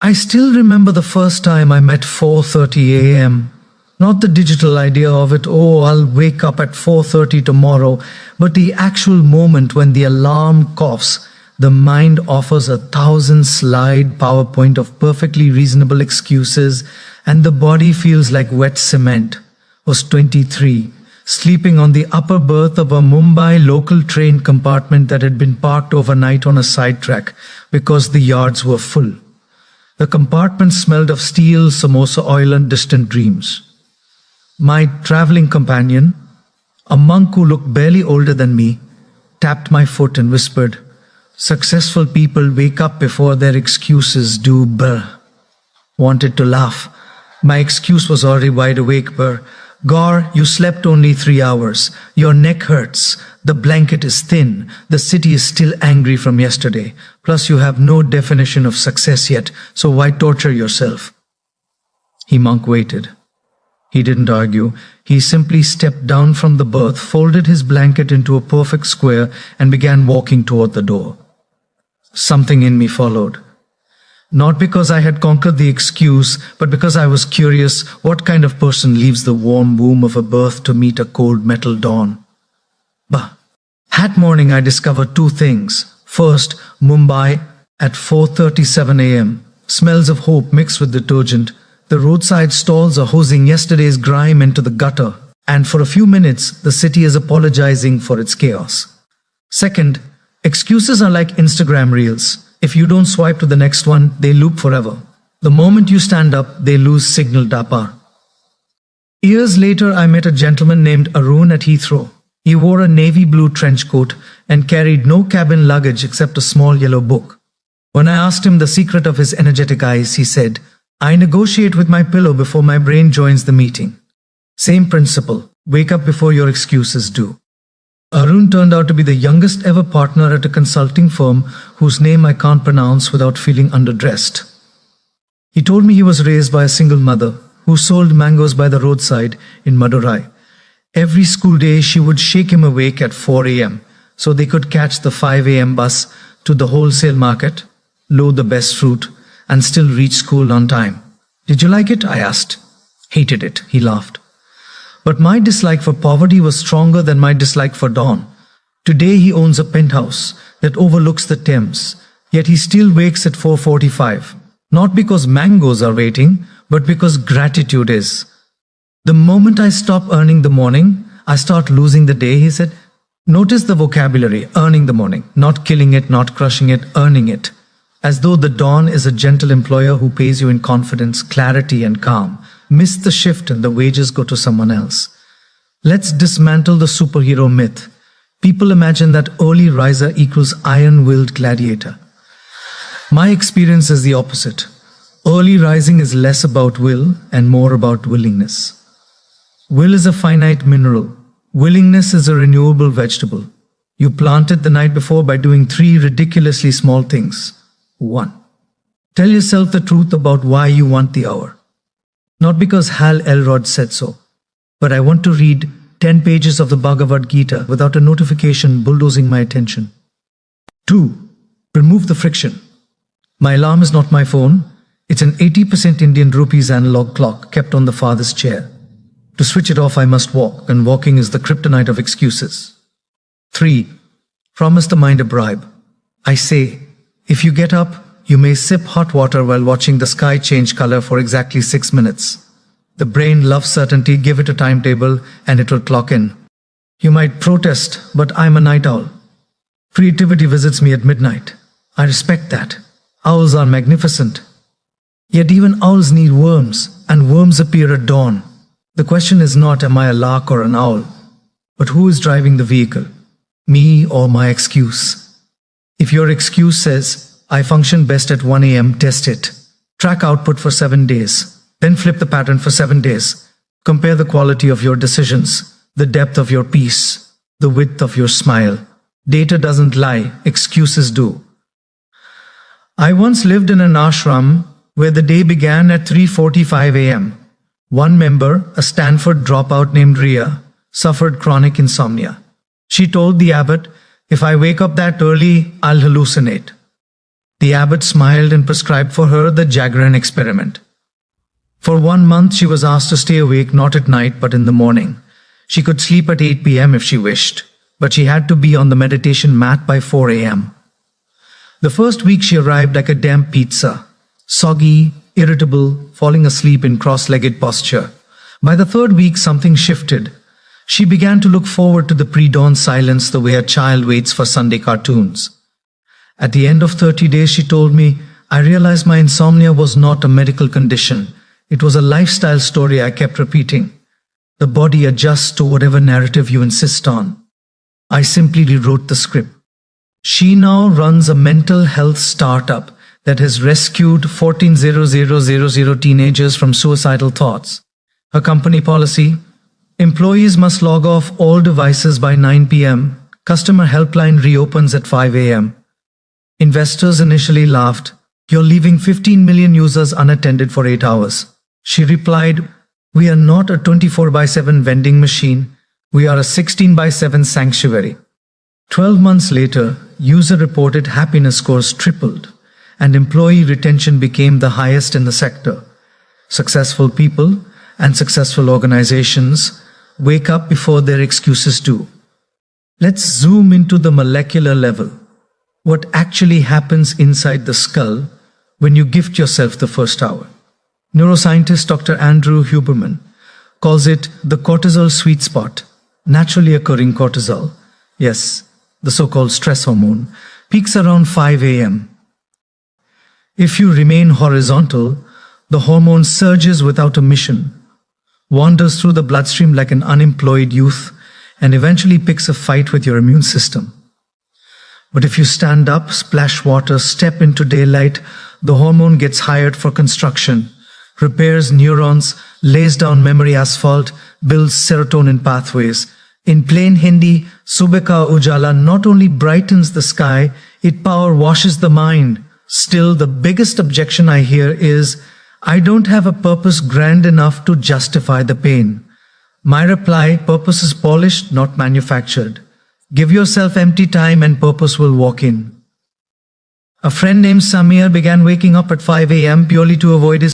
I still remember the first time I met 4:30 a.m. Not the digital idea of it, oh, I'll wake up at 4:30 tomorrow, but the actual moment when the alarm coughs, the mind offers 1,000-slide PowerPoint of perfectly reasonable excuses, and the body feels like wet cement. Was 23, sleeping on the upper berth of a Mumbai local train compartment that had been parked overnight on a sidetrack because the yards were full. The compartment smelled of steel, samosa oil, and distant dreams. My traveling companion, a monk who looked barely older than me, tapped my foot and whispered, "Successful people wake up before their excuses do, brr." Wanted to laugh. My excuse was already wide awake, brr. "Gaur, you slept only 3 hours. Your neck hurts. The blanket is thin. The city is still angry from yesterday. Plus you have no definition of success yet, so why torture yourself?" Monk waited. He didn't argue. He simply stepped down from the berth, folded his blanket into a perfect square, and began walking toward the door. Something in me followed. Not because I had conquered the excuse, but because I was curious what kind of person leaves the warm womb of a berth to meet a cold metal dawn. That morning I discovered 2 things. First, Mumbai at 4:37 a.m. Smells of hope mixed with detergent. The roadside stalls are hosing yesterday's grime into the gutter, and for a few minutes the city is apologizing for its chaos. Second, excuses are like Instagram reels. If you don't swipe to the next one, they loop forever. The moment you stand up, they lose signal dapa. Years later, I met a gentleman named Arun at Heathrow. He wore a navy blue trench coat and carried no cabin luggage except a small yellow book. When I asked him the secret of his energetic eyes, he said, "I negotiate with my pillow before my brain joins the meeting." Same principle. Wake up before your excuses do. Arun turned out to be the youngest ever partner at a consulting firm whose name I can't pronounce without feeling underdressed. He told me he was raised by a single mother who sold mangoes by the roadside in Madurai. Every school day she would shake him awake at 4 a.m. so they could catch the 5 a.m. bus to the wholesale market, load the best fruit, and still reach school on time. "Did you like it?" I asked. "Hated it," he laughed. But my dislike for poverty was stronger than my dislike for dawn. Today he owns a penthouse that overlooks the Thames, yet he still wakes at 4:45. Not because mangoes are waiting, but because gratitude is. "The moment I stop earning the morning, I start losing the day," he said. Notice the vocabulary, earning the morning, not killing it, not crushing it, earning it. As though the dawn is a gentle employer who pays you in confidence, clarity, and calm. Miss the shift and the wages go to someone else. Let's dismantle the superhero myth. People imagine that early riser equals iron-willed gladiator. My experience is the opposite. Early rising is less about will and more about willingness. Will is a finite mineral. Willingness is a renewable vegetable. You plant it the night before by doing 3 ridiculously small things. 1. Tell yourself the truth about why you want the hour. Not because Hal Elrod said so, but I want to read 10 pages of the Bhagavad Gita without a notification bulldozing my attention. 2. Remove the friction. My alarm is not my phone. It's an 80% Indian rupees analog clock kept on the farthest chair. To switch it off, I must walk, and walking is the kryptonite of excuses. 3. Promise the mind a bribe. I say, if you get up, you may sip hot water while watching the sky change color for exactly 6 minutes. The brain loves certainty, give it a timetable, and it will clock in. You might protest, but I'm a night owl. Creativity visits me at midnight. I respect that. Owls are magnificent. Yet even owls need worms, and worms appear at dawn. The question is not, am I a lark or an owl, but who is driving the vehicle? Me or my excuse? If your excuse says, I function best at 1 a.m., test it. Track output for 7 days. Then flip the pattern for 7 days. Compare the quality of your decisions, the depth of your peace, the width of your smile. Data doesn't lie, excuses do. I once lived in an ashram where the day began at 3:45 a.m. One member, a Stanford dropout named Ria, suffered chronic insomnia. She told the abbot, if I wake up that early, I'll hallucinate. The abbot smiled and prescribed for her the Jagran experiment. For 1 month, she was asked to stay awake not at night but in the morning. She could sleep at 8 p.m. if she wished, but she had to be on the meditation mat by 4 a.m. The first week she arrived like a damp pizza, soggy, irritable, falling asleep in cross-legged posture. By the third week, something shifted. She began to look forward to the pre-dawn silence the way a child waits for Sunday cartoons. At the end of 30 days, she told me, I realized my insomnia was not a medical condition. It was a lifestyle story I kept repeating. The body adjusts to whatever narrative you insist on. I simply rewrote the script. She now runs a mental health startup that has rescued 14,000 teenagers from suicidal thoughts. Her company policy: employees must log off all devices by 9 p.m. Customer helpline reopens at 5 a.m. Investors initially laughed. You're leaving 15 million users unattended for 8 hours. She replied, we are not a 24/7 vending machine. We are a 16/7 sanctuary. 12 months later, user reported happiness scores tripled, and employee retention became the highest in the sector. Successful people and successful organizations wake up before their excuses do. Let's zoom into the molecular level. What actually happens inside the skull when you gift yourself the first hour? Neuroscientist Dr. Andrew Huberman calls it the cortisol sweet spot. Naturally occurring cortisol, yes, the so-called stress hormone, peaks around 5 a.m. If you remain horizontal, the hormone surges without a mission, wanders through the bloodstream like an unemployed youth, and eventually picks a fight with your immune system. But if you stand up, splash water, step into daylight, the hormone gets hired for construction, repairs neurons, lays down memory asphalt, builds serotonin pathways. In plain Hindi, Subah ka ujala not only brightens the sky, it power washes the mind. Still, the biggest objection I hear is, I don't have a purpose grand enough to justify the pain. My reply, purpose is polished, not manufactured. Give yourself empty time and purpose will walk in. A friend named Samir began waking up at 5 a.m. purely to avoid his